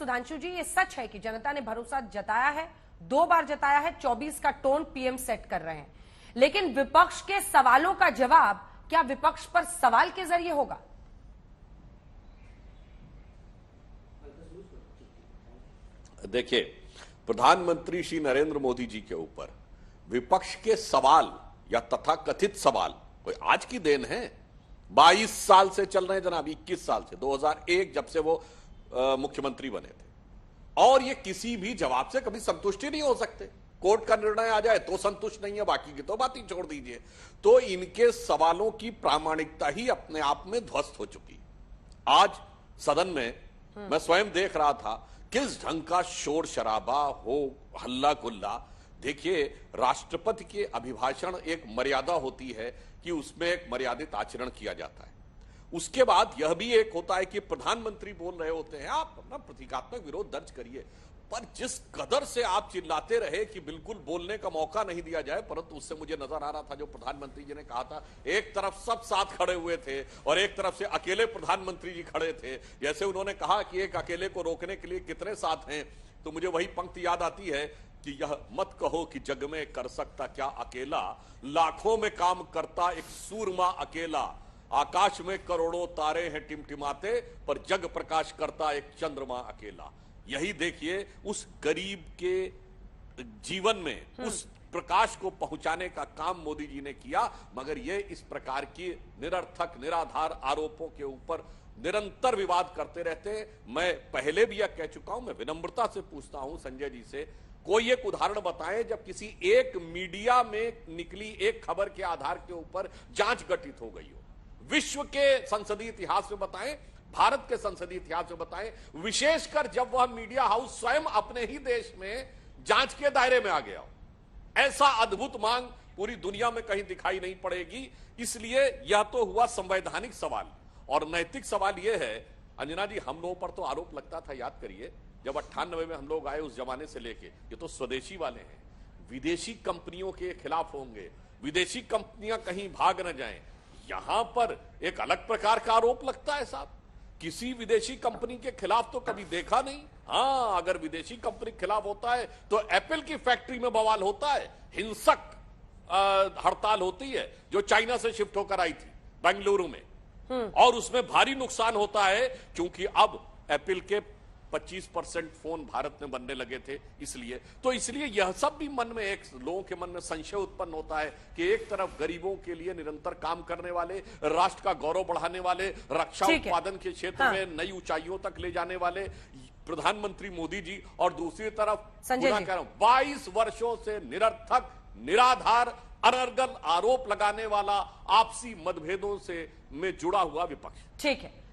सुधांशु जी, ये सच है कि जनता ने भरोसा जताया है, 2 बार जताया है, 24 का टोन पीएम सेट कर रहे हैं, लेकिन विपक्ष के सवालों का जवाब क्या विपक्ष पर सवाल के जरिए होगा? देखिए, प्रधानमंत्री श्री नरेंद्र मोदी जी के ऊपर विपक्ष के सवाल या तथाकथित सवाल कोई आज की देन है? 22 साल से चल रहे हैं जनाब, 21 साल से, 2001 जब से वो मुख्यमंत्री बने थे, और ये किसी भी जवाब से कभी संतुष्ट ही नहीं हो सकते। कोर्ट का निर्णय आ जाए तो संतुष्ट नहीं है, बाकी की तो बात ही छोड़ दीजिए। तो इनके सवालों की प्रामाणिकता ही अपने आप में ध्वस्त हो चुकी। आज सदन में मैं स्वयं देख रहा था किस ढंग का शोर शराबा हो, हल्ला गुल्ला। देखिए, राष्ट्रपति के अभिभाषण एक मर्यादा होती है कि उसमें एक मर्यादित आचरण किया जाता है। उसके बाद यह भी एक होता है कि प्रधानमंत्री बोल रहे होते हैं, आप अपना प्रतीकात्मक विरोध दर्ज करिए, पर जिस कदर से आप चिल्लाते रहे कि बिल्कुल बोलने का मौका नहीं दिया जाए, परंतु उससे मुझे नजर आ रहा था जो प्रधानमंत्री जी ने कहा था, एक तरफ सब साथ खड़े हुए थे और एक तरफ से अकेले प्रधानमंत्री जी खड़े थे। जैसे उन्होंने कहा कि एक अकेले को रोकने के लिए कितने साथ हैं, तो मुझे वही पंक्ति याद आती है कि यह मत कहो कि जग में कर सकता क्या अकेला, लाखों में काम करता एक सूरमा अकेला, आकाश में करोड़ों तारे हैं टिमटिमाते, पर जग प्रकाश करता एक चंद्रमा अकेला। यही देखिए, उस गरीब के जीवन में उस प्रकाश को पहुंचाने का काम मोदी जी ने किया। मगर ये इस प्रकार की निरर्थक निराधार आरोपों के ऊपर निरंतर विवाद करते रहते। मैं पहले भी यह कह चुका हूं, मैं विनम्रता से पूछता हूं संजय जी से, कोई एक उदाहरण बताएं जब किसी एक मीडिया में निकली एक खबर के आधार के ऊपर जांच गठित हो गई हो। विश्व के संसदीय इतिहास में बताएं, भारत के संसदीय इतिहास में बताएं, विशेषकर जब वह मीडिया हाउस स्वयं अपने ही देश में जांच के दायरे में आ गया हो। ऐसा अद्भुत मांग पूरी दुनिया में कहीं दिखाई नहीं पड़ेगी। इसलिए यह तो हुआ संवैधानिक सवाल, और नैतिक सवाल यह है, अंजना जी, हम लोगों पर तो आरोप लगता था, याद करिए, जब 98 में हम लोग आए, उस जमाने से लेके ये तो स्वदेशी वाले हैं, विदेशी कंपनियों के खिलाफ होंगे, विदेशी कंपनियां कहीं भाग न जाएं। यहां पर एक अलग प्रकार का आरोप लगता है साहब, किसी विदेशी कंपनी के खिलाफ तो कभी देखा नहीं। हां, अगर विदेशी कंपनी के खिलाफ होता है तो एप्पल की फैक्ट्री में बवाल होता है, हिंसक हड़ताल होती है जो चाइना से शिफ्ट होकर आई थी बेंगलुरु में, और उसमें भारी नुकसान होता है क्योंकि अब एप्पल के 25% फोन भारत में बनने लगे थे। इसलिए यह सब भी मन में एक लोगों के मन में संशय उत्पन्न होता है कि एक तरफ गरीबों के लिए निरंतर काम करने वाले, राष्ट्र का गौरव बढ़ाने वाले, रक्षा उत्पादन के क्षेत्र में नई ऊंचाइयों तक ले जाने वाले प्रधानमंत्री मोदी जी, और दूसरी तरफ 22 वर्षों से निरर्थक निराधार अनर्गल आरोप लगाने वाला, आपसी मतभेदों से में जुड़ा हुआ विपक्ष। ठीक है।